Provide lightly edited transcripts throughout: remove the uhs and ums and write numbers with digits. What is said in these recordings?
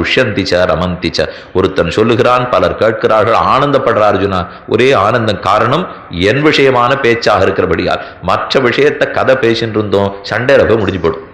துஷ்யந்திச்ச ரமந்திச்ச. ஒருத்தன் சொல்லுகிறான், பலர் கேட்கிறார்கள், ஆனந்தப்படுற அர்ஜுனா. ஒரே ஆனந்தம். காரணம் என் விஷயமான பேச்சாக இருக்கிறபடியால். மற்ற விஷயத்தை கதை பேசிட்டு இருந்தோம், சண்டையில போய் முடிஞ்சு போடும்.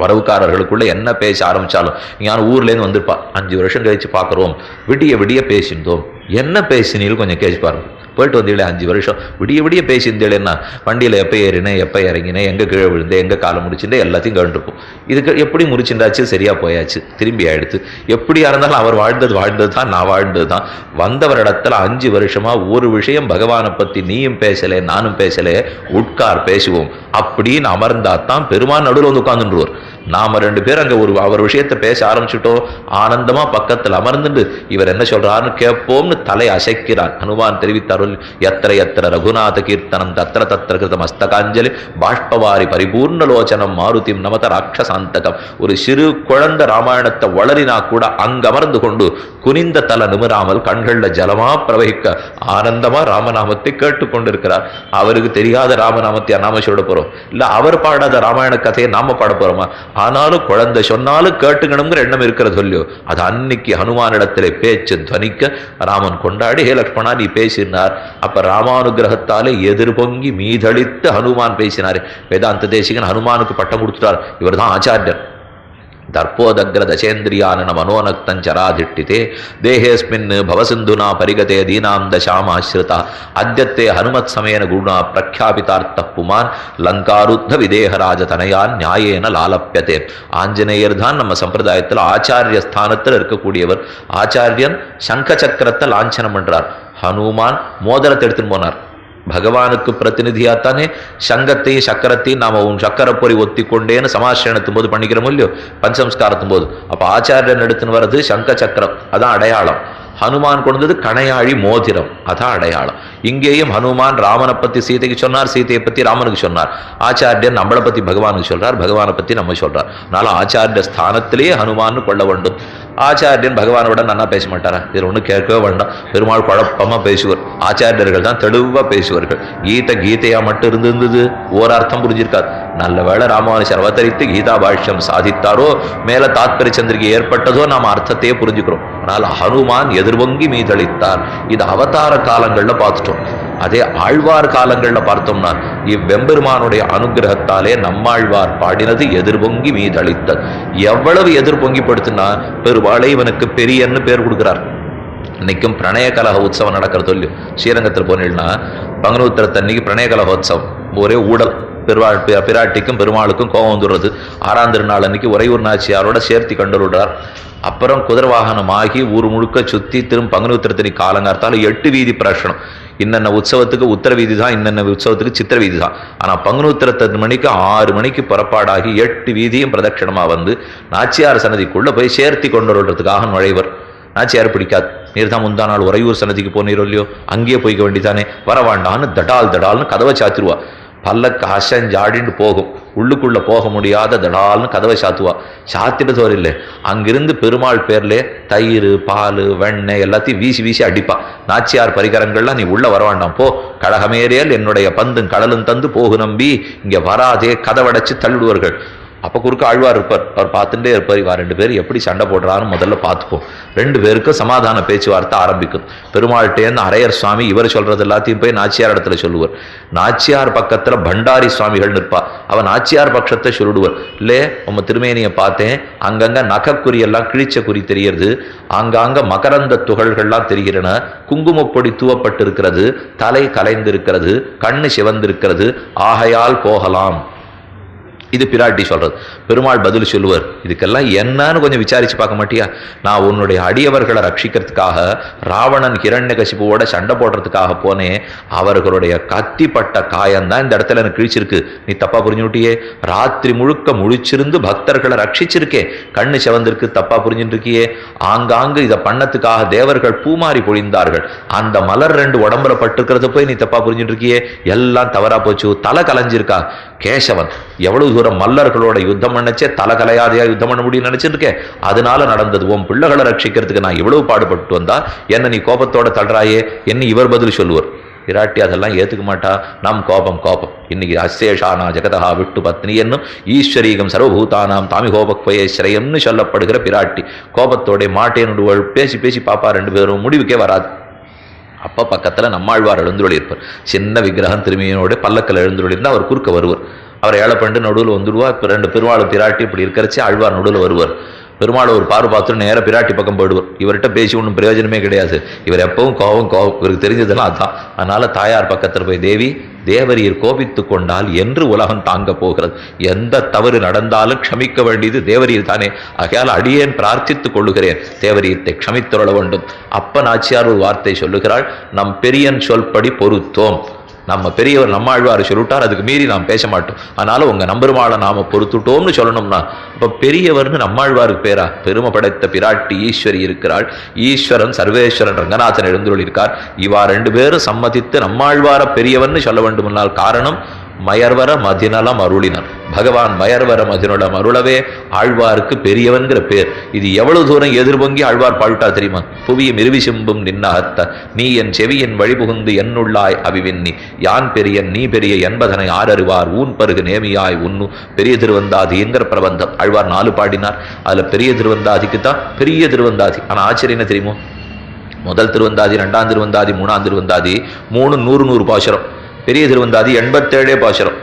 வரவுக்காரர்களுக்குள்ள என்ன பேச ஆரம்பிச்சாலும், ஞான ஊர்லேருந்து வந்துருப்பா, 5 வருஷம் கழிச்சு பார்க்குறோம், விடிய விடிய பேசியிருந்தோம், என்ன பேசினீர்கள் கொஞ்சம் கேட்டு பாருங்க. போயிட்டு வந்தீங்களே 5 வருஷம், விடிய விடிய பேசியிருந்தேன்னா வண்டியில் எப்போ ஏறினேன், எப்போ இறங்கினேன், எங்கே கீழே விழுந்தேன், எங்கே காலம் முடிச்சுட்டேன், எல்லாத்தையும் கேட்டுருப்போம். இதுக்கு எப்படி முடிச்சுட்டாச்சு, சரியா போயாச்சு, திரும்பி ஆயிடுச்சு. எப்படியா இருந்தாலும் அவர் வாழ்ந்தது தான், நான் வாழ்ந்தது தான். வந்தவரிடத்துல 5 வருஷமா ஒரு விஷயம் பகவானை பற்றி நீயும் பேசலே நானும் பேசலே, உட்கார் பேசுவோம் அப்படின்னு அமர்ந்தாத்தான் பெருமான் நடுவில் வந்து உட்கார்ந்துருவார். நாம 2 பேர் அங்க அவர் விஷயத்தை பேச ஆரம்பிச்சுட்டோம், ஆனந்தமா பக்கத்தில் அமர்ந்துட்டு இவர் என்ன சொல்றாருன்னு கேட்போம்னு தலை அசைக்கிறார். ஹனுமான் தெரிவித்தார்கள், எத்திர எத்திர ரகுநாத கீர்த்தனம் தத்திர தத்திர கிருத மஸ்தகாஞ்சலி பாஷ்பவாரி பரிபூர்ண லோச்சனம் மாருதிம் நமத ராட்சசாந்தகம். ஒரு சிறு குழந்தை ராமாயணத்தை வளரினா கூட அங்கமர்ந்து கொண்டு குனிந்த தலை நிமிராமல் கண்கள்ல ஜலமா பிரவகிக்க ஆனந்தமா ராமநாமத்தை கேட்டுக்கொண்டிருக்கிறார். அவருக்கு தெரியாத ராமநாமத்தை நாம சொல்ல போறோம் இல்ல, அவர் பாடாத ராமாயண கதையை நாம பாட போறோமா? ஆனாலும் குழந்தை சொன்னாலும் கேட்டுக்கணுங்கிற எண்ணம் இருக்கிறது சொல்லியோ. அது அன்னைக்கு ஹனுமானிடத்திலே பேச்சு துவனிக்க ராமன் கொண்டாடி, ஹே லக்ஷ்மணா நீ பேசினார். அப்ப ராமானுகிரகத்தாலே எதிர்பொங்கி மீதளித்து ஹனுமான் பேசினார். வேதாந்த தேசிகன் ஹனுமானுக்கு பட்டம் கொடுத்துட்டார், இவர் தான் ஆச்சாரியர். தர்ப்போதக்ர தசேந்திரியான மனோனக்தஞ்சராதிஷ்டிதே தேகேஸ்மின் பவசிந்துனா பரிகதே தீனாம் தசாமாஸ்ருதா அத்யத்தே ஹனுமத் சமேன குணா பிரக்யாபிதார்த்த புமான் லங்காருத்த விதேகராஜ தனையான் நியாயேன லாலப்பியதே. ஆஞ்சநேயர் தான் நம்ம சம்பிரதாயத்தில் ஆச்சாரிய ஸ்தானத்தில் இருக்கக்கூடியவர். ஆச்சாரியன் சங்க சக்கரத்தை லாஞ்சனம் பண்றார், ஹனுமான் மோதிரத்தை எடுத்துன்னு போனார். பகவானுக்கு பிரதிநிதியாத்தானே சங்கத்தையும் சக்கரத்தையும் நாம உன் சக்கரப்பொறி ஒத்தி கொண்டேன்னு சமாசனத்தும் போது பண்ணிக்கிறோம் இல்லையோ, பஞ்சசம்ஸ்காரத்தும் போது. அப்ப ஆச்சாரியன் எடுத்துன்னு வர்றது சங்க சக்கரம், அதான் அடையாளம். ஹனுமான் கொண்டது கணையாழி மோதிரம், அதான் அடையாளம். இங்கேயும் ஹனுமான் ராமனை பத்தி சீதைக்கு சொன்னார், சீதையை பத்தி ராமனுக்கு சொன்னார். ஆச்சாரியன் நம்மளை பத்தி பகவானுக்கு சொல்றார், பகவானை பத்தி நம்ம சொல்றார். அதனால ஆச்சாரிய ஸ்தானத்திலேயே ஹனுமான் கொள்ள வேண்டும். ஆச்சாரியன் பகவானோட நன்னா பேச மாட்டாரா? இதில் ஒன்றும் கேட்கவே வேண்டாம். பெருமாள் குழப்பமா பேசுவார், ஆச்சாரியர்கள் தான் தெளிவா பேசுவார்கள். கீதையா மட்டும் இருந்தது ஓர் அர்த்தம் புரிஞ்சிருக்காது. நல்ல வேளை ராமானுஜர் அவதரித்து கீதா பாஷ்யம் சாதித்தாரோ, மேல தாத்பரிய சந்திரிகை ஏற்பட்டதோ, நாம் அர்த்தத்தையே புரிஞ்சுக்கிறோம். ஆனால் ஹனுமான் எதிர்வங்கி மீதளித்தார். இது அவதார காலங்கள்ல பார்த்துட்டோம். அதே ஆழ்வார் காலங்கள்ல பார்த்தோம்னா இவ்வெம்பெருமானுடைய அனுகிரகத்தாலே நம்மாழ்வார் பாடினது எதிர்பொங்கி மீதளித்தது. எவ்வளவு எதிர்பொங்கி படுத்தினா பெருவாளை இவனுக்கு பெரியன்னு பேர் கொடுக்கிறார். இன்னைக்கும் பிரணய கலக உற்சவம் நடக்கிறது இல்லையோ, ஸ்ரீரங்கத்தில் போனீங்கன்னா பங்குனூத்திரத்தன்னைக்கு பிரணய கலகோத்சவம், ஒரே ஊடல். பிராட்டிக்கும் பெருமாளுக்கும் கோபம் வந்துடுறது. 6ஆம் திருநாள் அன்னைக்கு உறையூர் நாச்சியாரோட சேர்த்தி கண்டுள்ளார். அப்புறம் குதிரை வாகனம் ஆகி ஊர் முழுக்க சுத்தி திரும்ப பங்குனூத்திரத்தனி காலங்கார்த்தால 8 வீதி பிரஷனம். இன்னென்ன உற்சவத்துக்கு உத்தர வீதி தான், இன்னென்ன உற்சவத்துக்கு சித்திர வீதி தான். ஆனா பங்குனூத்திரத்து மணிக்கு 6 மணிக்கு புறப்பாடாகி 8 வீதியும் பிரதட்சணமா வந்து நாச்சியார் சன்னதிக்குள்ள போய் சேர்த்தி கொண்டு வருவதற்காக நுழைவர். நாச்சியார் பிடிக்காது. நீர் தான் முந்தா நாள் உறையூர் சன்னதிக்கு போனீரோ இல்லையோ, அங்கேயே போய்க்க வேண்டிதானே, வர வேண்டான்னு தடால்னு கதவை சாத்திருவா. பல்லக்கு அசஞ்சாடின்னு போகும், உள்ளுக்குள்ள போக முடியாத தடால்னு கதவை சாத்துவா. சாத்திட்டு இல்லை, அங்கிருந்து பெருமாள் பேர்லே தயிர் பால் வெண்ணெய் எல்லாத்தையும் வீசி வீசி அடிப்பா. நாச்சியார் பரிகரங்கள்லாம் நீ உள்ள வர வேண்டாம் போ, கழகமேறியல் என்னுடைய பந்தும் கடலும் தந்து போகு நம்பி இங்க வராதே கதவடைச்சு தள்ளிடுவார்கள். அப்போ குறுக்க ஆழ்வார் இருப்பார், அவர் பார்த்துட்டே இருப்பார். இவா 2 பேர் எப்படி சண்டை போடுறான்னு முதல்ல பார்த்துப்போம். 2 பேருக்கும் சமாதான பேச்சுவார்த்தை ஆரம்பிக்கும். பெருமாள்கிட்டேருந்து அரையர் சுவாமி இவர் சொல்றது எல்லாத்தையும் போய் நாச்சியார் இடத்துல சொல்லுவார். நாச்சியார் பக்கத்துல பண்டாரி சுவாமிகள் நிற்பா, அவன் நாச்சியார் பட்சத்தை சொல்லிடுவார். இல்லே உங்க திருமேனியை பார்த்தேன், அங்கங்க நகக்குறி எல்லாம் கிழிச்ச குறி தெரியறது, ஆங்காங்க மகரந்த துகள்கள்லாம் தெரிகிறன, குங்குமப்பொடி தூவப்பட்டிருக்கிறது, தலை கலைந்திருக்கிறது, கண்ணு சிவந்திருக்கிறது, ஆகையால் போகலாம். இது பிராட்டி சொல்றது. பெருமாள் பதில் சொல்லுவார், இதுக்கெல்லாம் என்னன்னு கொஞ்சம் விசாரிச்சு பார்க்க மாட்டியா? நான் உன்னுடைய அடியவர்களை ரட்சிக்கிறதுக்காக ராவணன் ஹிரண்யகசிபுவோட சண்டை போடுறதுக்காக போனேன். அவர்களுடைய கத்திப்பட்ட காயம்தான் இந்த இடத்துல எனக்கு கிழிச்சிருக்கு. நீ தப்பா புரிஞ்சுட்டியே. ராத்திரி முழுக்க முழிச்சிருந்து பக்தர்களை ரட்சிச்சிருக்கேன், கண்ணு செவந்திருக்கு, தப்பா புரிஞ்சுட்டு இருக்கியே. ஆங்காங்கு இதை பண்ணத்துக்காக தேவர்கள் பூமாரி பொழிந்தார்கள், அந்த மலர் 2 உடம்புல பட்டுக்கிறத போய் நீ தப்பா புரிஞ்சுட்டு இருக்கியே. எல்லாம் தவறா போச்சு. தலை கலைஞ்சிருக்கா கேசவன். எவ்வளவு தூரம் மல்லர்களோட யுத்தம் பண்ணச்சே தலை கலையாதையா யுத்தம் பண்ண முடியும் நினைச்சிருக்கேன். அதனால நடந்தது. உன் பிள்ளைகளை ரட்சிக்கிறதுக்கு நான் இவ்வளவு பாடுபட்டு வந்தா என்ன நீ கோபத்தோட தள்ளுறாயே என்ன? இவர் பதில் சொல்லுவார், பிராட்டி அதெல்லாம் ஏற்றுக்க மாட்டா. நம் கோபம் கோபம். இன்னைக்கு அசேஷானா ஜெகதா விட்டு பத்னி என்னும் ஈஸ்வரீகம் சர்வபூதானாம் தாமிகோபக்வயே ஸ்ரயம்னு சொல்லப்படுகிற பிராட்டி கோபத்தோடைய மாட்டேனுடுவள் பேசி பேசி பாப்பா ரெண்டு பேரும் முடிவுக்கே வராது. அப்போ பக்கத்தில் நம்மாழ்வார் எழுந்துள்ளிருப்பார். சின்ன விக்கிரகம் திரும்பியோட பல்லக்கில் எழுந்துள்ளிருந்தால் அவர் குறுக்க வருவார். அவர் ஏழை பண்ணிட்டு நடுவில் வந்துடுவா. இப்போ ரெண்டு பெருமாள் பிராட்டி இப்படி இருக்கிறச்சு ஆழ்வார் நடுவில் வருவார். பெருமாள் ஒரு பார்த்துட்டு நேராக பிராட்டி பக்கம் போயிடுவார். இவர்கிட்ட பேசி ஒன்றும் பிரயோஜனமே கிடையாது. இவர் எப்பவும் கோபம் இவருக்கு தெரிஞ்சதெல்லாம் அதான். அதனால தாயார் பக்கத்தில் போய் தேவி தேவரீர் கோபித்து கொண்டால் என்று உலகம் தாங்க போகிறது. எந்த தவறு நடந்தாலும் க்ஷமிக்க வேண்டியது தேவரீர் தானே. ஆகையால் அடியேன் பிரார்த்தித்துக் கொள்ளுகிறேன், தேவரீர்த்தை க்ஷமித்துள்ள வேண்டும். அப்ப நாச்சியார் ஒரு வார்த்தை சொல்லுகிறாள், நம் பெரியன் சொல்படி பொறுத்தோம். நம்ம பெரியவர் நம்மாழ்வார் சொல்லிட்டார், அதுக்கு மீறி நாம் பேச மாட்டோம். அதனால உங்க நம்பெருமாளை நாம பொறுத்துட்டோம்னு சொல்லணும்னா இப்ப பெரியவர்னு நம்மாழ்வாருக்கு பேரா? பெருமை படைத்த பிராட்டி ஈஸ்வரி இருக்கிறாள். ஈஸ்வரன் சர்வேஸ்வரன் ரங்கநாதன் எழுந்துள்ளிருக்கார். இவா ரெண்டு பேரும் சம்மதித்து நம்மாழ்வார பெரியவர்னு சொல்ல வேண்டுமென்னால் காரணம் மயர்வர மதிநலம் அருளினர். பகவான் மயர்வர மதிநலம் அருளவே ஆழ்வாருக்கு பெரியவன்கிற பேர். இது எவ்வளவு தூரம் எதிர்பொங்கி ஆழ்வார் பாழ்ட்டா தெரியுமா? புவியும் இருவிசும்பும் நின்னகத்த நீ என் செவியின் வழிபுகுந்து என்னுள்ளாய் அவிவின்னி யான் பெரியன் நீ பெரிய என்பதனை ஆரறிவார் ஊன் பருகு நேமியாய் உன்னு பெரிய திருவந்தாதிங்கிற பிரபந்தம் ஆழ்வார் 4 பாடினார். அதுல பெரிய திருவந்தாதிக்குத்தான் பெரிய திருவந்தாதி. ஆனா ஆச்சரியம் என்ன தெரியுமோ? முதல் திருவந்தாதி, 2ஆம் திருவந்தாதி, 3ஆம் திருவந்தாதி 3 100 பாசுரம். பெரிய திருவந்தாதி 87 பாசுரம்.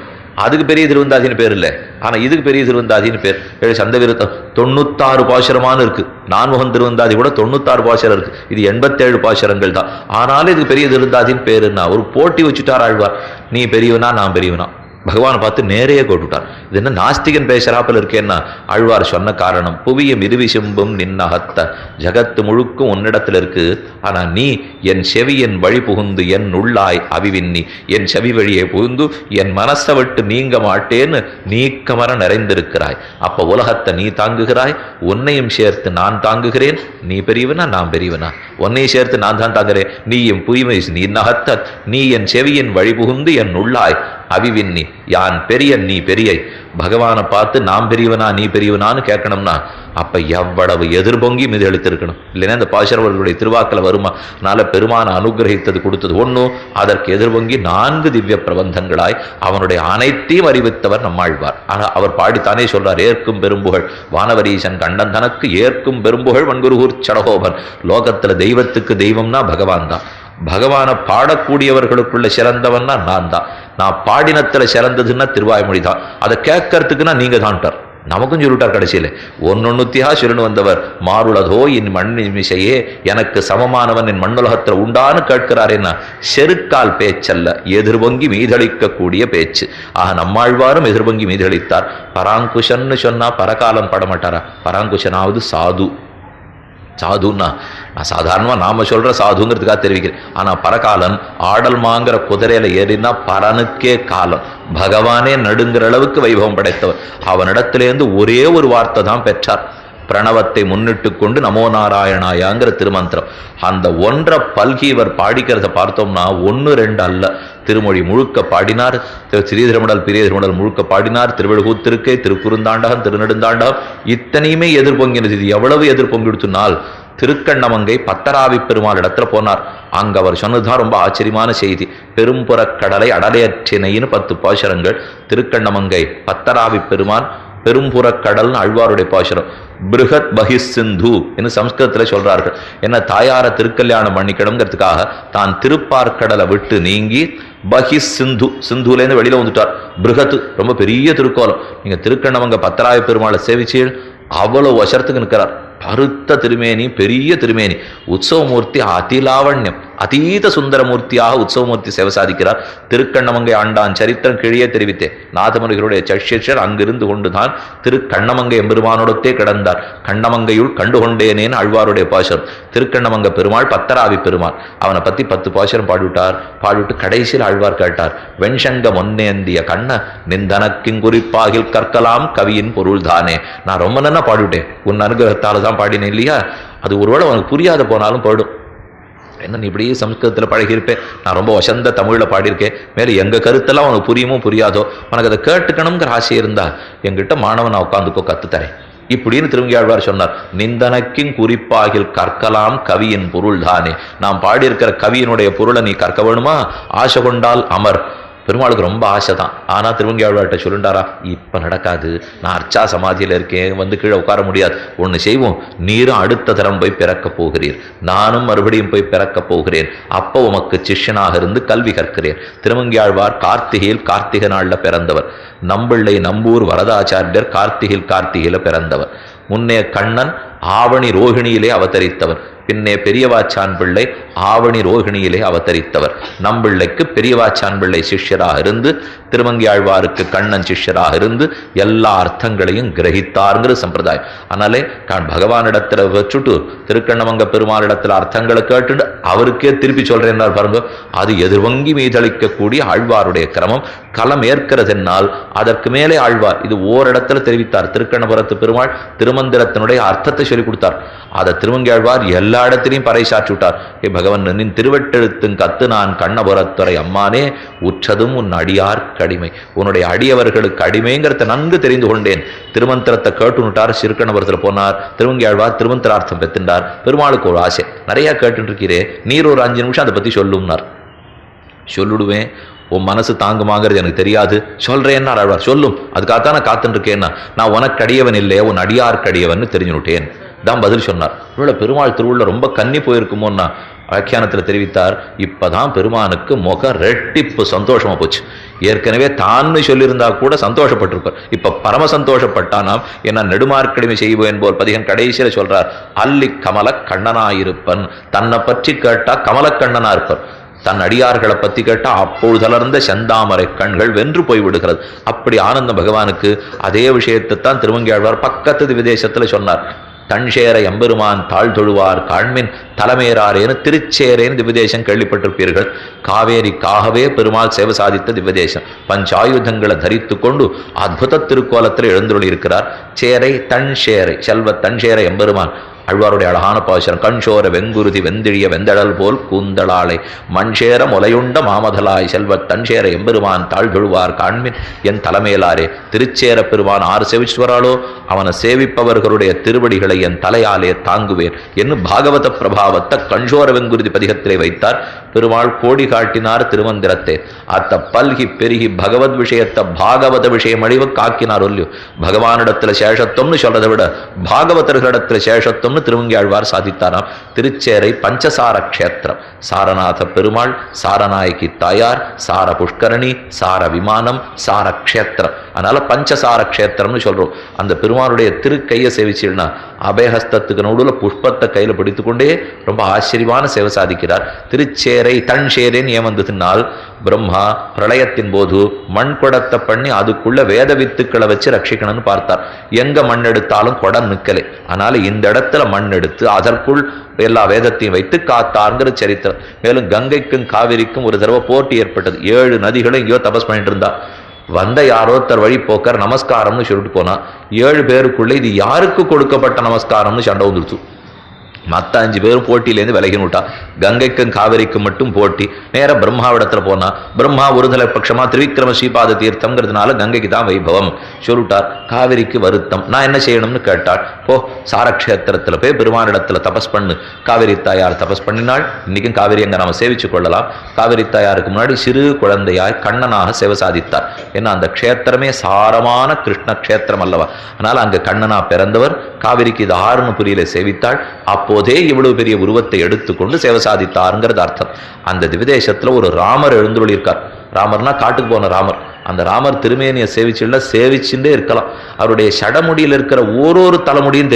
அதுக்கு பெரிய திருவந்தாதின்னு பேர் இல்லை. ஆனா இதுக்கு பெரிய திருவந்தாதின்னு பேர். சந்த விருத்தம் 96 பாசுரமான இருக்கு. நான்முகன் திருவந்தாதி கூட 96 பாசுரம் இருக்கு. இது 87 பாசுரங்கள் தான். ஆனாலும் இதுக்கு பெரிய திருவந்தாதின்னு பேருன்னா ஒரு போட்டி வச்சுட்டார் ஆழ்வார். நீ பெரியவனா நான் பெரியவனா? பகவானை பார்த்து நேரையே போட்டுட்டார். இது என்ன நாஸ்திகன் பேசுறாப்பில் இருக்கேன்னா ஆழ்வார் சொன்ன காரணம் புவியும் இருவிசும்பும் நின்னகத்த ஜகத்து முழுக்கும் உன்னிடத்தில் இருக்கு. ஆனா நீ என் செவியின் வழி புகுந்து என் உள்ளாய் அவிவின்னி என் செவி வழியை புகுந்து என் மனசை விட்டு நீங்க மாட்டேன்னு நீக்கமர நிறைந்திருக்கிறாய். அப்ப உலகத்தை நீ தாங்குகிறாய், உன்னையும் சேர்த்து நான் தாங்குகிறேன். நீ பெரியவனா நான் பெரியவனா? உன்னையும் சேர்த்து நான் தான் தாங்குறேன். நீ என் புய்மை நீ நகத்த நீ என் செவியின் வழி புகுந்து என் உள்ளாய் அவிவின்னி யான் பெரியன் நீ பெரிய. பகவானை பார்த்து நாம் பெரியவனா நீ பெரியவனான்னு கேட்கணும்னா அப்ப எவ்வளவு எதிர்பொங்கி மீது எழுத்திருக்கணும். இல்லைன்னா இந்த பாசுரவர்களுடைய திருவாக்கில் வருமா? அதனால பெருமான அனுகிரகித்தது கொடுத்தது ஒன்றும், அதற்கு எதிர்பொங்கி 4 திவ்ய பிரபந்தங்களாய் அவனுடைய அனைத்தையும் அறிவித்தவர் நம்மாழ்வார். ஆனா அவர் பாடித்தானே சொல்றார், ஏற்கும் பெரும்புகழ் வானவரீசன் கண்டன் தனக்கு ஏற்கும் பெரும்புகழ் வன்குருகூர் சடகோபன். லோகத்துல தெய்வத்துக்கு தெய்வம்னா பகவான் தான். பகவானை பாடக்கூடியவர்களுக்குள்ள சிறந்தவன்னா நான் தான். நான் பாடினத்துல சிறந்ததுன்னா திருவாய்மொழி தான். அதை கேட்கறதுக்குன்னா நீங்க தான்ட்டார். நமக்கும் சொல்லிட்டார் கடைசியில. ஒன்னொன்னுத்தியா சொல்லு வந்தவர் மாறுளதோ என் மண்ணிசையே எனக்கு சமமானவன் என் மண்ணுலகத்துல உண்டான்னு கேட்கிறாரேன்னா செருக்கால் பேச்சல்ல, எதிர்பொங்கி மீதளிக்க கூடிய பேச்சு. ஆக நம்மாழ்வாரும் எதிர்பொங்கி மீதளித்தார். பராங்குஷன்னு சொன்னா பரகாலம் படமாட்டாரா? பராங்குஷனாவது சாது. சாதுன்னா நான் சாதாரணமாக நாம சொல்ற சாதுங்கிறதுக்காக தெரிவிக்கிறேன். ஆனா பரகாலன் ஆடல் மாங்கிற குதிரையில ஏறினா பரனுக்கே காலம். பகவானே நடுங்கிற அளவுக்கு வைபவம் படைத்தவர். அவனிடத்திலேருந்து ஒரே ஒரு வார்த்தை தான் பெற்றார். பிரணவத்தை முன்னிட்டு கொண்டு நமோ நாராயணாயாங்கிற திருமந்திரம். அந்த ஒன்றை பல்கி இவர் பாடிக்கிறத பார்த்தோம்னா 1 2 அல்ல, திருமொழி முழுக்க பாடினார். ஸ்ரீதிருமடல் பெரிய திருமடல் முழுக்க பாடினார். திருவிழுக்கூத்திருக்கை, திருக்குறுந்தாண்டகம், திருநெடுந்தாண்டகம் இத்தனையுமே எதிர்பொங்கினது. இது எவ்வளவு எதிர்பொங்கிடுத்துனால் திருக்கண்ணமங்கை பத்தராவி பெருமாள் இடத்துல போனார். அங்க அவர் சொன்னதுதான் ரொம்ப ஆச்சரியமான செய்தி. பெரும்புறக்கடலை அடலையற்றினைன்னு 10 பாசுரங்கள். திருக்கண்ணமங்கை பத்தராவி பெருமான் பெரும்புறக்கடல்னு ஆழ்வாருடைய பாசுரம். பிருகத் பகிஸ் சிந்து என்று சம்ஸ்கிருதத்தில் சொல்றார்கள். என்ன தாயார திருக்கல்யாணம் பண்ணிக்கணுங்கிறதுக்காக தான் திருப்பார்கடலை விட்டு நீங்கி பகிஸ் சிந்து, சிந்துலேருந்து வெளியில வந்துட்டார். பிருகத் ரொம்ப பெரிய திருக்கோலம். நீங்க திருக்கண்ணமங்க பத்தராய பெருமாளை சேவிச்சீள், அவ்வளவு வசரத்துக்கு நிற்கிறார். பருத்த திருமேனி, பெரிய திருமேனி, உற்சவமூர்த்தி அதிலாவண்யம், அதீத சுந்தரமூர்த்தியாக உற்சவமூர்த்தி சேவை சாதிக்கிறார். திருக்கண்ணமங்கை ஆண்டான் சரித்திரம் கீழே தெரிவித்தேன். நாதமுனிகளுடைய சஷ்யர் அங்கிருந்து கொண்டுதான் திருக்கண்ணமங்கை எம்பெருமானோடத்தே கிடந்தார். கண்ணமங்கையுள் கண்டுகொண்டேனேன்னு ஆழ்வாருடைய பாசுரம். திருக்கண்ணமங்க பெருமாள் பத்தராவி பெருமாள். அவனை பத்தி 10 பாசுரம் பாடிவிட்டார். பாடிவிட்டு கடைசியில் ஆழ்வார் கேட்டார், வெண்சங்க மொன்னேந்திய கண்ண நிந்தனக்கின் குறிப்பாகில் கற்கலாம் கவியின் பொருள் தானே. நான் ரொம்ப நல்லா பாடிவிட்டேன், உன் அனுகிரகத்தால தான் பாடினேன் இல்லையா? அது ஒருவேளை உனக்கு புரியாத போனாலும் போயிடும். என்ன நீ இப்படியே சம்ஸ்கிருதத்தில் பழகியிருப்பேன், நான் ரொம்ப வசந்த தமிழில் பாடியிருக்கேன், மேலே எங்கள் கருத்தெல்லாம் உனக்கு புரியுமோ புரியாதோ, உனக்கு அதை கேட்டுக்கணுங்கிற ஆசை இருந்தா என்கிட்ட மாணவனை உட்காந்துக்கோ, கற்றுத்தரேன். இப்படின்னு திருமங்கியாழ்வார் சொன்னார். நிந்தனக்கின் குறிப்பாகில் கற்கலாம் கவியின் பொருள் தானே. நாம் பாடியிருக்கிற கவியினுடைய பொருளை நீ கற்க வேணுமா? ஆசை கொண்டால் அமர். பெருமாளுக்கு ரொம்ப ஆசை தான். ஆனால் திருவங்கியாழ்வார்கிட்ட சொல்லுண்டாரா, இப்போ நடக்காது, நான் அர்ச்சா சமாதியில் இருக்கேன், வந்து கீழே உட்கார முடியாது. ஒன்று செய்வோம், நீரும் அடுத்த தரம் போய் பிறக்கப் போகிறீர், நானும் மறுபடியும் போய் பிறக்கப் போகிறேன், அப்போ உமக்கு சிஷ்யனாக இருந்து கல்வி கற்கிறேன். திருவங்கியாழ்வார் கார்த்திகையில் கார்த்திகை நாளில் பிறந்தவர். நம்பிள்ளை நம்பூர் வரதாச்சாரியர் கார்த்திகையில் பிறந்தவர். முன்னே கண்ணன் ஆவணி ரோகிணியிலே அவதரித்தவர். பின்னே பெரியவாச்சான் பிள்ளை ஆவணி ரோகிணியிலே அவதரித்தவர். நம்பிள்ளைக்கு பெரியவாச்சான் பிள்ளை சிஷ்யராக இருந்து, திருமங்கியாழ்வாருக்கு கண்ணன் சிஷ்யராக இருந்து எல்லா அர்த்தங்களையும் கிரகித்தாருங்கிற சம்பிரதாயம். அதனாலே பகவானிடத்துல வச்சுட்டு திருக்கண்ணமங்க பெருமாளிடத்துல அர்த்தங்களை கேட்டுட்டு அவருக்கே திருப்பி சொல்றேன் பாருங்க. அது எதிர்வங்கி மீதளிக்கக்கூடிய ஆழ்வாருடைய கிரமம். களம் ஏற்கிறதுனால் அதற்கு மேலே ஆழ்வார் இது ஓரிடத்துல தெரிவித்தார். திருக்கண்ணபுரத்து பெருமாள் திருமந்திரத்தினுடைய அர்த்தத்தை சொல்லிக் கொடுத்தார். அதை திருமங்கியாழ்வார் எல்லா இடத்திலையும் பறைசாற்றி விட்டார். பகவன் நின் திருவெட்டெழுத்தும் கத்து நான் கண்ணபுரத்துறை அம்மானே உற்றதும் உன் அடியார் கடிமை. உன்னுடைய அடியவர்களுக்கு அடிமைங்கிறத நன்கு தெரிந்து கொண்டேன். திருமந்திரத்தை கேட்டுனுட்டார். சிறுக்கண்ணபுரத்தில் போனார். திருமங்கியாழ்வார் திருமந்திரார்த்தம் பெற்றிருந்தார். பெருமாளுக்கு ஒரு ஆசை, நிறைய கேட்டு இருக்கிறே, நீர் ஒரு 5 நிமிஷம் அதை பற்றி சொல்லும்னார். சொல்லிடுவேன், உன் மனசு தாங்குமாங்கிறது எனக்கு தெரியாது, சொல்றேன்னா ஆழ்வார். சொல்லும், அதுக்காகத்தான் நான் காத்துட்டு இருக்கேன்னா. நான் உனக்கு அடியவன் இல்லையே, உன் அடியாருக்கு அடியவன் தெரிஞ்சுட்டேன் தான் பதில் சொன்னார். இவ்வளோ பெருமாள் திருவுள்ள ரொம்ப கன்னி போயிருக்குமோன்னா வியாக்கியானத்தில் தெரிவித்தார். இப்பதான் பெருமானுக்கு முகம் ரெட்டிப்பு சந்தோஷமா போச்சு. ஏற்கனவே தான்னு சொல்லியிருந்தா கூட சந்தோஷப்பட்டிருப்பார். இப்ப பரம சந்தோஷப்பட்டானாம். ஏன்னா நெடுமார்க்கடிமை செய்வோம் போல் பதிகன் கடைசியில சொல்றார், அல்லி கமல கண்ணனாயிருப்பன். தன்னை பற்றி கேட்டா கமலக்கண்ணனா இருப்பார், தன் அடியார்களை பத்தி கேட்டா அப்பொழுதலர்ந்த செந்தாமரை கண்கள் வென்று போய்விடுகிறது. அப்படி ஆனந்த பகவானுக்கு. அதே விஷயத்தை தான் திருமங்கியாழ்வார் பக்கத்து விதேசத்துல சொன்னார். தன்சேர எம்பெருமான் தாழ் தொழுவார் காண்மின் தலைமையராரேன்னு திருச்சேரேன்னு திவ்யதேசம் கேள்விப்பட்டிருப்பீர்கள். காவேரிக்காகவே பெருமாள் சேவை சாதித்த திவ்யதேசம். பஞ்சாயுதங்களை தரித்து கொண்டு அற்புத திருக்கோலத்தில் எழுந்தருளி இருக்கிறார். சேரை தன்சேரை செல்வ தன்சேர எம்பெருமான். அழ்வாருடைய அழகான பாசுரம். கண்சோர வெங்குருதி வெந்திழிய வெந்தடல் போல் கூந்தளாளை மண்சேர முலையுண்ட மாமதலாய் செல்வ தன்சேர எம்பெருமான் தாழ்கழுவார் காண்மின் என் தலைமையிலாரே. திருச்சேர பெருமான் ஆறு சேவிச்சு வராளோ அவனை சேவிப்பவர்களுடைய திருவடிகளை என் தலையாலே தாங்குவேன் என்று பாகவத பிரபாவத்தை கண்சோர வெங்குருதி பதிகத்திலே வைத்தார். பெருமாள் கோடி காட்டினார் திருமந்திரத்தை. அத்த பல்கி பெருகி பகவத் விஷயத்தை பாகவத விஷயம் அழிவு காக்கினார். ஒல்லியோ பகவானிடத்துல சேஷத்துவம்னு சொல்றதை விட பாகவதர்களிடத்துல சேஷத்துவம் திருவங்கியாழ்வார் சாதித்தாராம். திருச்சேரை பஞ்சசார கஷேத்திரம். சாரநாத பெருமாள், சாரநாயகி தாயார், சார புஷ்கரணி, சார விமானம், சார கஷேத்திரம். அதனால பஞ்சசார கஷேத்திரம்னு சொல்றோம். அந்த பெருமாளுடைய திருக்கையை சேவிச்சீங்கன்னா அபயஹஸ்தத்துக்கு நடுவில் புஷ்பத்தை கையில பிடித்துக்கொண்டே ரொம்ப ஆச்சரியமான சேவை சாதிக்கிறார். திருச்சேரை தன்சேரேன்னு ஏன் வந்ததுனால், பிரம்மா பிரளயத்தின் போது மண் குடத்தை பண்ணி அதுக்குள்ள வேத வித்துக்களை வச்சு ரட்சிக்கணும்னு பார்த்தார். எங்க மண் எடுத்தாலும் குடம் நிக்கலை. அதனால இந்த இடத்துல மண் எடுத்து அதற்குள் எல்லா வேதத்தையும் வைத்து காத்தாருங்கிற சரித்திரம். மேலும் கங்கைக்கும் காவிரிக்கும் ஒரு தடவை போட்டி ஏற்பட்டது. 7 நதிகளும் எங்கேயோ தபஸ் பண்ணிட்டு இருந்தா. வந்த யாரோத்தர் வழி போக்கர் நமஸ்காரம்னு சொல்லிட்டு போனா 7 பேருக்குள்ள இது யாருக்கு கொடுக்கப்பட்ட நமஸ்காரம்னு சண்டை வந்துருச்சு. மற்ற 5 பேரும் போட்டியிலேருந்து விலகினுட்டா. கங்கைக்கும் காவிரிக்கும் மட்டும் போட்டி. நேர பிரம்மாவிடத்துல போனா பிரம்மா ஒருதலை பட்சமா திரிவிக்ரம ஸ்ரீபாத தீர்த்தம்ங்கிறதுனால கங்கைக்கு தான் வைபவம் சொல்லிட்டார். காவிரிக்கு வருத்தம். நான் என்ன செய்யணும்னு கேட்டாள். போ சாரக்ஷேத்திரத்துல போய் பெருமானிடத்துல தபஸ் பண்ணு. காவிரி தாயார் தபஸ் பண்ணினாள். இன்னைக்கும் காவிரி அங்க நாம சேவிச்சு கொள்ளலாம். காவிரி தாயாருக்கு முன்னாடி சிறு குழந்தையாய் கண்ணனாக சேவை சாதித்தார். ஏன்னா அந்த க்ஷேத்திரமே சாரமான கிருஷ்ண க்ஷேத்திரம் அல்லவா. அதனால அங்க கண்ணனா பிறந்தவர். காவிரிக்கு இது ஆறுன்னு புரியல சேவித்தாள். அப்போதே இவ்வளவு பெரிய உருவத்தை எடுத்துக்கொண்டு சேவை சாதித்தாருங்கிறது அர்த்தம். அந்த திவிதேசத்துல ஒரு ராமர் எழுந்துள்ளிருக்கார். ராமர்னா காட்டுக்கு போன ராமர். அந்த ராமர் திருமேனியை சேவிச்சுட்டே இருக்கலாம். அவருடைய சடமுடியில் இருக்கிற ஒரு தலைமுடியும்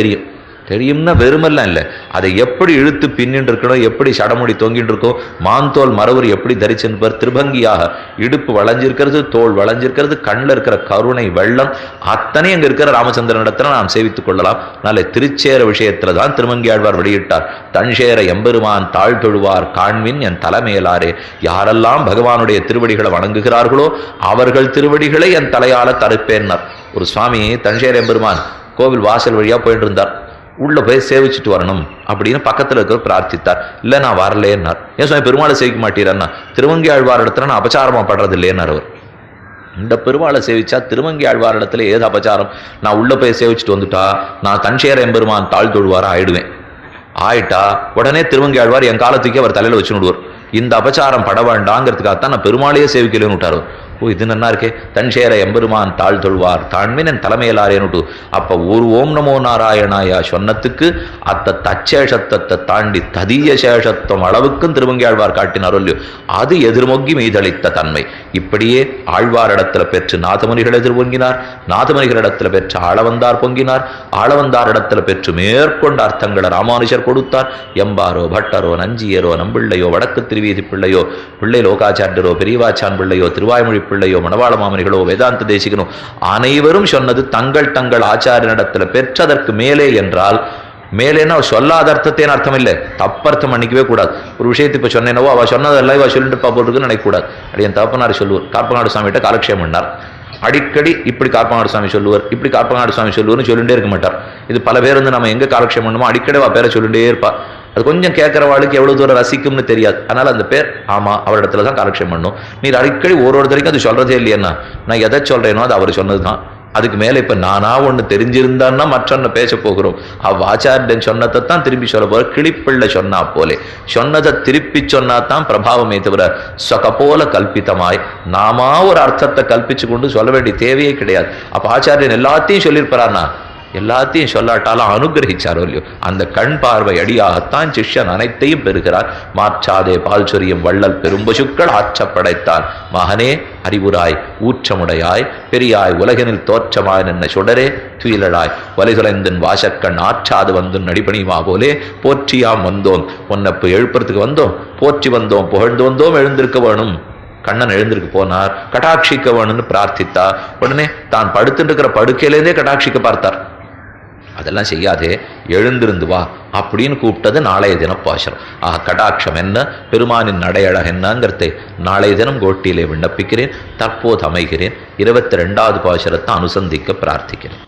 தெரியும்னா வெறுமெல்லாம் இல்லை. அதை எப்படி இழுத்து பின்னின்று இருக்கணும், எப்படி சடமுடி தொங்கிட்டு இருக்கோ, மாந்தோல் மரவர் எப்படி தரிச்சிருப்பார். திருபங்கியாக இடுப்பு வளைஞ்சிருக்கிறது, தோல் வளைஞ்சிருக்கிறது, கண்ணில் இருக்கிற கருணை வெள்ளம் அத்தனை அங்கே இருக்கிற ராமச்சந்திரன் இடத்துல நாம் சேவித்துக் கொள்ளலாம். அதனால திருச்சேர விஷயத்துல தான் திருமங்கியாழ்வார் வெளியிட்டார். தன்சேர எம்பெருமான் தாழ் தொழுவார் காண்மின் என் தலைமையிலாரே. யாரெல்லாம் பகவானுடைய திருவடிகளை வணங்குகிறார்களோ அவர்கள் திருவடிகளை என் தலையால தருப்பேன்னார். ஒரு சுவாமி தன்சேர எம்பெருமான் கோவில் வாசல் வழியா போயிட்டு இருந்தார். உள்ள போய் சேவிச்சுட்டு வரணும் அப்படின்னு பக்கத்துல இருக்கிற பிரார்த்தித்தார். இல்ல நான் வரலேன்னார். ஏன் சுவாமி பெருமாளை சேவிக்க மாட்டீரன்னா, திருவங்கியாழ்வார் இடத்துல நான் அபச்சாரமா படுறது இல்லையேன்னார் அவர். இந்த பெருமாளை சேவிச்சா திருமங்கி ஆழ்வாரிடத்துல ஏது அபச்சாரம், நான் உள்ள போய் சேவிச்சுட்டு வந்துட்டா நான் தன்சேர எம்பெருமான் தாழ் தொழுவாரா ஆயிடுவேன். ஆயிட்டா உடனே திருமங்கி ஆழ்வார் என் காலத்துக்கே அவர் தலையில வச்சு விடுவார். இந்த அபச்சாரம் பட வேண்டாங்கிறதுக்காகத்தான் நான் பெருமாளையே சேவிக்கலன்னு விட்டாரு. ஓ இது நன்னா இருக்கே, தன்சேர எம்பெருமான் தாழ் தொழுவார் தாழ்மின் என் தலைமையிலாரேனுட்டு. அப்ப ஒரு ஓம் நமோ நாராயணாயா சொன்னத்துக்கு அத்த தச்சேஷத்தை தாண்டி ததிய சேஷத்துவம் அளவுக்கும் திருமங்கி ஆழ்வார் காட்டினார் இல்லையோ, அது எதிர்மொங்கி மீதளித்த தன்மை. இப்படியே ஆழ்வாரிடத்துல பெற்று நாதமுனிகள் எதிர்பொங்கினார், நாதமுனிகளிடத்துல பெற்று ஆளவந்தார் பொங்கினார், ஆளவந்தாரிடத்துல பெற்று மேற்கொண்ட அர்த்தங்களை ராமானுஜர் கொடுத்தார். எம்பாரோ பட்டரோ நஞ்சியரோ நம்பிள்ளையோ வடக்கு திருவீதி பிள்ளையோ பிள்ளை லோகாச்சாரியரோ பெரியவாச்சான் பிள்ளையோ திருவாய்மொழி பிள்ளையோ மணவாள மாமனிகளோ வேதாந்த தேசிகனோ அனைவரும் சொன்னது தங்கள் தங்கள் ஆச்சாரியனிடத்துல பெற்றதற்கு மேலே என்றால், மேலேன்னா சொல்லாத அர்த்தத்தேன்னு அர்த்தம் இல்லை, தப்பர்த்தம் பண்ணிக்கவே கூடாது. ஒரு விஷயத்தை இப்போ சொன்னேனவோ அவள் சொன்னதெல்லாம் இவள் சொல்லிட்டு போட்டுருக்குன்னு நினைக்கக்கூடாது. அப்படி என் தப்பனார் சொல்லுவார், கார்பநாடு சுவாமிகிட்ட காலக்ஷேபம் பண்ணார். அடிக்கடி இப்படி கார்பநாடு சுவாமி சொல்லுவார், இப்படி கார்பநாடு சுவாமி சொல்லுவார்னு சொல்லிட்டே இருக்க மாட்டார். இது பல பேர் வந்து நம்ம எங்கே காலக்ஷேபம் பண்ணுமோ அடிக்கடி அவள் பேரை சொல்லிட்டே இருப்பா. அது கொஞ்சம் கேட்குறவாளுக்கு எவ்வளோ தூரம் ரசிக்கும்னு தெரியாது. அதனால் அந்த பேர் ஆமாம் அவரிடத்துல தான் காலக்ஷேபம் பண்ணும். நீர் அடிக்கடி ஒருத்தரைக்கும் அது சொல்கிறதே இல்லையன்னா, நான் எதை சொல்கிறேனோ அது அவர் சொன்னது தான். அதுக்கு மேலே இப்போ நானா ஒன்று தெரிஞ்சிருந்தான்னா மற்றொன்னு பேச போகிறோம். ஆச்சாரியன் சொன்னதை தான் திருப்பி சொல்ல போகிற. கிளிப்பிள்ளை சொன்னா போலே சொன்னதை திருப்பி சொன்னா தான் பிரபாவமே தவிர சொக போல கல்பித்தமாய் நாமா ஒரு அர்த்தத்தை கல்பிச்சு கொண்டு சொல்ல வேண்டிய தேவையே கிடையாது. அப்போ ஆச்சாரியன் எல்லாத்தையும் சொல்லியிருப்பாரான்னா, எல்லாத்தையும் சொல்லாட்டாலும் அனுகிரகிச்சாரோ இல்லையோ, அந்த கண் பார்வை அடியாகத்தான் சிஷ்யன் அனைத்தையும் பெறுகிறார். மாற்றாதே பால் சொரியும் வள்ளல் பெரும்பசுக்கள் ஆற்றப்படைத்தான் மகனே அறிவுராய் ஊற்றமுடையாய் பெரியாய் உலகினில் தோற்றமாய் நின்ன சுடரே துயிலழாய் வலைதுளைந்தன் வாசக்கண் ஆற்றாது வந்து நடிபணியுமா போலே போற்றியாம் வந்தோம், உன்னை எழுப்புறதுக்கு வந்தோம், போற்றி வந்தோம், புகழ்ந்து வந்தோம், எழுந்திருக்க வேணும். கண்ணன் எழுந்திருக்கு போனார், கட்டாட்சிக்க வேணும்னு பிரார்த்தித்தா. உடனே தான் படுத்துட்டு இருக்கிற படுக்கையிலேருந்தே கட்டாட்சிக்க பார்த்தார். அதெல்லாம் செய்யாதே, எழுந்திருந்து வா அப்படின்னு கூப்பிட்டது நாளைய தினம் பாசுரம். கடாட்சம் என்ன, பெருமானின் நடையழக என்னங்கிறதை நாளைய தினம் கோட்டியிலே விண்ணப்பிக்கிறேன். தற்போது அமைகிறேன். 22வது பாசுரத்தை அனுசந்திக்க பிரார்த்திக்கிறேன்.